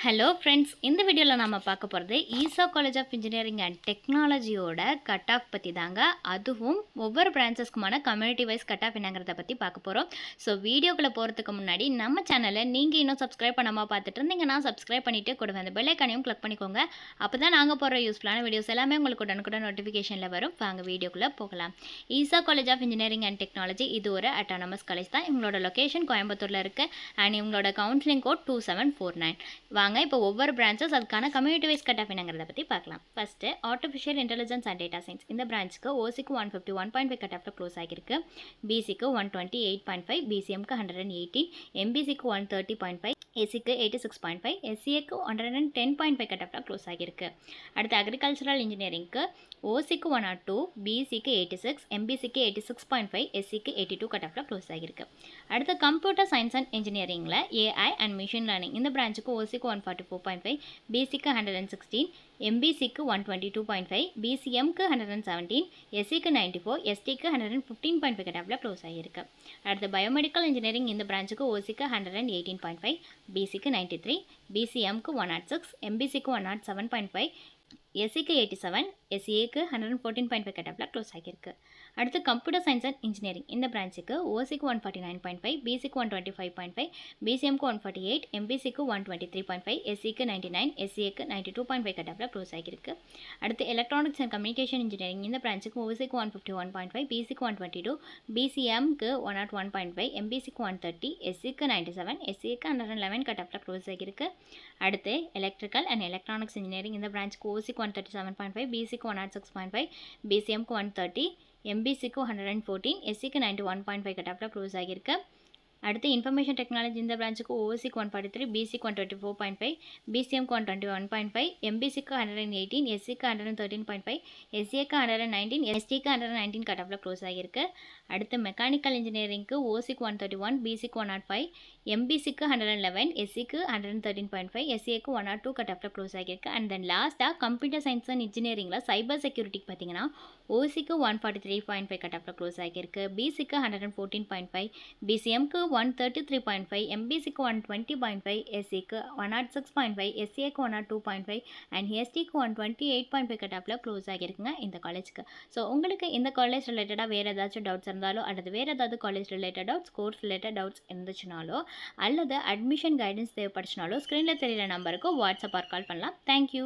Hello friends, இந்த வீடியோவில் நம்ம பார்க்க போகிறது Easa college of engineering and டெக்னாலஜியோட கட் ஆஃப் பற்றி தாங்க. அதுவும் ஒவ்வொரு பிரான்ச்சஸ்க்குமான கம்யூனிட்டி வைஸ் கட் ஆஃப் என்னங்கிறத பற்றி பார்க்க போகிறோம். ஸோ வீடியோக்குள்ளே போகிறதுக்கு முன்னாடி நம்ம சேனலை நீங்கள் இன்னும் சப்ஸ்கிரைப் பண்ணாமல் பார்த்துட்டு இருந்தீங்கன்னா சப்ஸ்கிரைப் பண்ணிவிட்டு கூட அந்த பெல் ஐக்கானையும் கிளிக் பண்ணிக்கோங்க. அப்போ தான் நாங்கள் போடுற யூஸ்ஃபுல்லான வீடியோஸ் எல்லாமே உங்களுக்கு உடனுக்குடன் நோட்டிஃபிகேஷனில் வரும். வாங்க வீடியோக்குள்ளே போகலாம். Easa college of engineering and technology இது ஒரு அட்டானமஸ் காலேஜ் தான். இவங்களோட லொக்கேஷன் கோயம்புத்தூரில் இருக்குது அண்ட் இவங்களோட கவுன்சிலிங் கோட் 2749. இப்போ ஒவ்வொரு பிரான்ச்சஸ் அதுக்கான கம்யூனிட்டி வைஸ் கட் ஆஃப் என்னங்கிறத பற்றி பார்க்கலாம். First artificial intelligence and data science. இந்த பிரான்ச்சுக்கு ஓசிக்கு 151.5 கட் ஆஃப்ல க்ளோஸ் ஆகிருக்கு. பிசிக்கு 128.5, பிசிஎம்க்கு 118, எம்பிசிக்கு 130.5, எஸ்சிக்கு 86.5, எஸ்சிஏக்கு 110.5 கட் ஆஃப்ல க்ளோஸ் ஆகிருக்கு. அடுத்து அக்ரிகல்ச்சரல் இன்ஜினியரிங்க்கு ஓசிக்கு 102, பிசிக்கு 86, எம்பிசிக்கு 86.5, எஸ்சிக்கு 82 கட் ஆஃப்ல க்ளோஸ் ஆகிருக்கு. அடுத்து கம்ப்யூட்டர் சயின்ஸ் அண்ட் இன்ஜினியரிங்கில் ஏஐ அண்ட் மிஷின் லேர்னிங். இந்த பிரான்ச்சுக்கு ஓசிக்கு 144.5, பிசிக்கு 116, எம்பிசிக்கு 122.5, பிசிஎம்க்கு 117, எஸ்சிக்கு 94, எஸ்டிக்கு 115.5 கட் ஆஃப்ல க்ளோஸ் ஆகிருக்கு. அடுத்து பயோமெடிக்கல் இன்ஜினியரிங். இந்த பிரான்ச்சுக்கு ஓசிக்கு 118.5, பிசிக்கு 93, பிசிஎம்க்கு 106, எம்பிசிக்கு 107.5, எஸ்சிக்கு 87, எஸ்சிஏக்கு 114.5 கட் ஆஃப்ல க்ளோஸ் ஆகிருக்கு. அடுத்து கம்ப்யூட்டர் சயின்ஸ் அண்ட் இன்ஜினியரிங். இந்த பிரான்ச்சுக்கு ஓசிக்கு 149.5, பிசிக்கு 125.5, பிசிஎம்க்கு 148, எம்பிசிக்கு 123.5, எஸ்சிக்கு 99, எஸ்சிஏக்கு 92.5 கட் ஆஃப்ல க்ளோஸ் ஆகிருக்கு. அடுத்து எலக்ட்ரானிக்ஸ் அண்ட் கம்யூனிகேஷன் இன்ஜினியரிங். இந்த பிரான்ச்சுக்கு ஓசிக்கு 151.5, பிசிக்கு 122, பிசிஎம்க்கு 101.5, எம்பிசிக்கு 130, எஸ்சிக்கு 97, எஸ்சிஏக்கு 111 கட் ஆஃப்ல க்ளோஸ் ஆகிருக்கு. அடுத்து எலக்ட்ரிக்கல் அண்ட் எலக்ட்ரானிக்ஸ் இன்ஜினியரிங். இந்த பிரான்ச்சுக்கு ஓசிக்கு 137.5, பிசிக்கு 106.5, பிசிஎம்க்கு 130, எம்பிசிக்கு 114, எஸ்சிக்கு 91.5 கட் ஆஃப்ல க்ளோஸ் ஆகிருக்கு. அடுத்து இன்ஃபர்மேஷன் டெக்னாலஜி. இந்த பிரான்ச்சுக்கு ஓசிக்கு 143, பிசிக்கு 124.5, பிசிஎம்க்கு 121.5, எம்பிசிக்கு 118, எஸ்சிக்கு 113.5, எஸ்சிஏக்கு 119, எஸ்டிக்கு 119 கட் ஆஃப்ல க்ளோஸ் ஆகிருக்கு. அடுத்து மெக்கானிக்கல் இன்ஜினியரிங்க்கு ஓசிக்கு 131, பிசிக்கு 105, எம்பிசிக்கு 111, எஸ்சிக்கு 113.5, எஸ்சிஏக்கு 102 கட் ஆஃப்ல க்ளோஸ் ஆகிருக்கு. அண்ட் தென் லாஸ்ட்டாக கம்ப்யூட்டர் சயின்ஸ் அண்ட் இன்ஜினியரிங்கில் சைபர் செக்யூரிட்டிக்கு பார்த்தீங்கன்னா ஓசிக்கு 143.5 கட் ஆஃப்ல க்ளோஸ் ஆகிருக்கு. பிசிக்கு 114.5, பிசிஎம்க்கு 133.5, எம்பிசிக்கு 120.5, எஸ்சிக்கு 106.5, எஸ்சிஏக்கு 102.5 அண்ட் எஸ்டிக்கு 128.5 கட் ஆஃப்ல க்ளோஸ் ஆகிருக்குங்க இந்த காலேஜுக்கு. ஸோ உங்களுக்கு இந்த காலேஜ் ரிலேட்டடாக வேறு ஏதாச்சும் டவுட்ஸ் இருந்தாலோ அல்லது வேறு ஏதாவது college related doubts, course related doubts இருந்துச்சுனாலோ அல்லது அட்மிஷன் கைடன்ஸ் தேவைப்படுச்சுனாலோ ஸ்க்ரீனில் தெரியிற நம்பருக்கு வாட்ஸ்அப் ஆர் கால் பண்ணலாம். தேங்க்யூ.